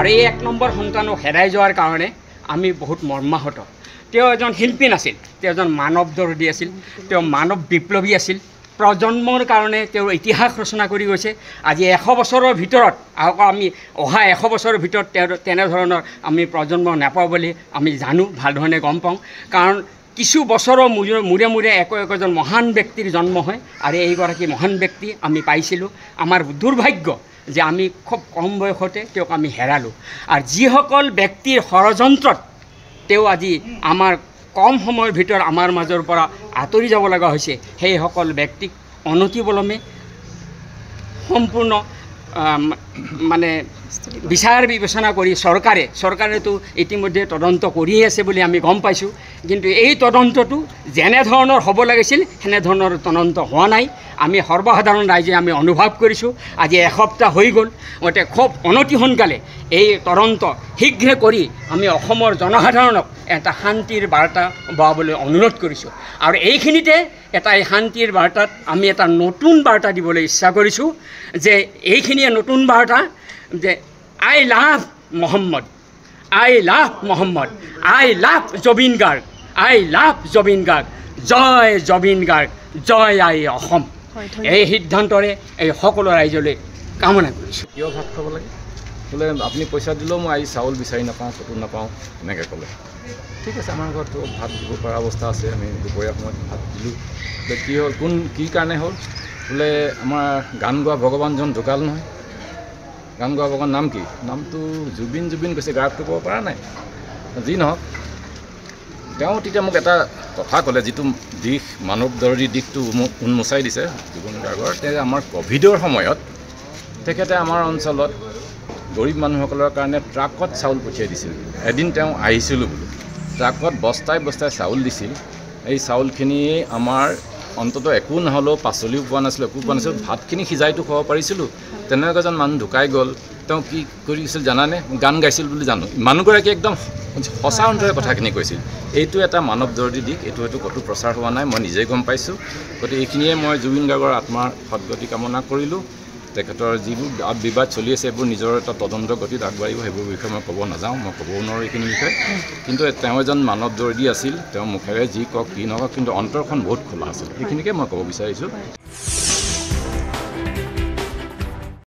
আৰু এই 1 নম্বৰ সন্তানক হেৰাই যোৱাৰ কাৰণে আমি বহুত মৰ্মাহত। তেওঁ এজন শিল্পী নাছিল, তেওঁ এজন মানৱ দৰদী আছিল, তেওঁ মানৱ বিপ্লৱী আছিল। প্ৰজন্মৰ কাৰণে তেওঁৰ ইতিহাস ৰচনা কৰি গৈছে। আজি 100 বছৰৰ ভিতৰত আমি অহা 100 বছৰৰ ভিতৰত তেনেধৰণৰ আমি প্ৰজন্ম নাপাওঁ বুলি আমি জানো, ভাল ধৰণে গম পাওঁ। কাৰণ কিছু বছৰৰ মূৰে মূৰে একোজন মহান ব্যক্তিৰ জন্ম হয়, আৰু এইগৰাকী মহান ব্যক্তি আমি পাইছিলোঁ। আমাৰ দুৰ্ভাগ্য যে আমি খুব কম বয়সতে তেওঁক আমি হেৰালোঁ। আৰু যিসকল ব্যক্তিৰ ষড়যন্ত্ৰত তেওঁ আজি আমাৰ কম সময়ৰ ভিতৰত আমাৰ মাজৰ পৰা আঁতৰি যাব লগা হৈছে, সেইসকল ব্যক্তিক অনতিপলমে সম্পূৰ্ণ মানে বিচাৰ বিবেচনা কৰি চৰকাৰেতো ইতিমধ্যে তদন্ত কৰিয়ে আছে বুলি আমি গম পাইছোঁ। কিন্তু এই তদন্তটো যেনেধৰণৰ হ'ব লাগিছিল সেনেধৰণৰ তদন্ত হোৱা নাই। আমি সৰ্বসাধাৰণ ৰাইজে আমি অনুভৱ কৰিছোঁ। আজি এসপ্তাহ হৈ গ'ল, গতিকে খুব অনতি সোনকালে এই তদন্ত শীঘ্ৰে কৰি আমি অসমৰ জনসাধাৰণক এটা শান্তিৰ বাৰ্তা বহাবলৈ অনুৰোধ কৰিছোঁ। আৰু এইখিনিতে এটা এই শান্তিৰ বাৰ্তাত আমি এটা নতুন বাৰ্তা দিবলৈ ইচ্ছা কৰিছোঁ, যে এইখিনিয়ে নতুন বাৰ্তা যে I love Mohammad, I love Mohammad, I love Zubeen Garg, I love Zubeen Garg, জয় জুবিন গাৰ্গ, জয় আই অসম। এই সিদ্ধান্তৰে এই সকলো ৰাইজলৈ কামনা কৰিছোঁ। কিয় ভাত খাব লাগে বোলে আপুনি পইচা দিলেও মই আজি চাউল বিচাৰি নাপাওঁ, ক'তো নাপাওঁ, এনেকৈ ক'লে। ঠিক আছে, আমাৰ ঘৰতো ভাত দিব পৰা অৱস্থা আছে, আমি দুপৰীয়া সময়ত ভাত দিলোঁ। কি হ'ল, কি কাৰণে হ'ল বোলে আমাৰ গান গোৱা ভগৱানজন ঢুকাল নহয়। গান গোৱা ভগৱান নাম কি? নামটো জুবিন কৈছে, গায়কটো ক'ব পৰা নাই। যি নহওক, তেওঁ তেতিয়া মোক এটা কথা ক'লে, যিটো দিশ মানৱ দৰদী দিশটো মোক উন্মোচাই দিছে জুবিন গাৰ্গৰ। তেওঁ আমাৰ ক'ভিডৰ সময়ত তেখেতে আমাৰ অঞ্চলত গৰীব মানুহসকলৰ কাৰণে ট্ৰাকত চাউল পঠিয়াই দিছিল। এদিন তেওঁ আহিছিলোঁ বোলো, ট্ৰাকত বস্তাই চাউল দিছিল। এই চাউলখিনিয়ে আমাৰ অন্ততঃ একো নহ'লেও পাচলিও পোৱা নাছিলোঁ, একো পোৱা নাছিলোঁ, ভাতখিনি সিজাইতো খাব পাৰিছিলোঁ। তেনেকুৱা এজন মানুহ ঢুকাই গ'ল। তেওঁ কি কৰিছিল জানানে? গান গাইছিল বুলি জানো। মানুহগৰাকী একদম সঁচা অন্তৰে কথাখিনি কৈছিল। এইটো এটা মানৱ দৰদী দিশ, এইটো হয়তো ক'তো প্ৰচাৰ হোৱা নাই, মই নিজেই গম পাইছোঁ। গতিকে এইখিনিয়ে মই জুবিন গাৰ্গৰ আত্মাৰ সদগতি কামনা কৰিলোঁ। তেখেতৰ যিবোৰ বাদ বিবাদ চলি আছে, এইবোৰ নিজৰ এটা তদন্ত গতিত আগবাঢ়িব, সেইবোৰ বিষয়ে মই ক'ব নাযাওঁ, মই ক'বও নোৱাৰোঁ এইখিনি বিষয়ে। কিন্তু তেওঁ এজন মানৱ দৰদী আছিল, তেওঁ মুখেৰে যি কওক কি নকওক, কিন্তু অন্তৰখন বহুত খোলা আছিল। সেইখিনিকে মই ক'ব বিচাৰিছোঁ।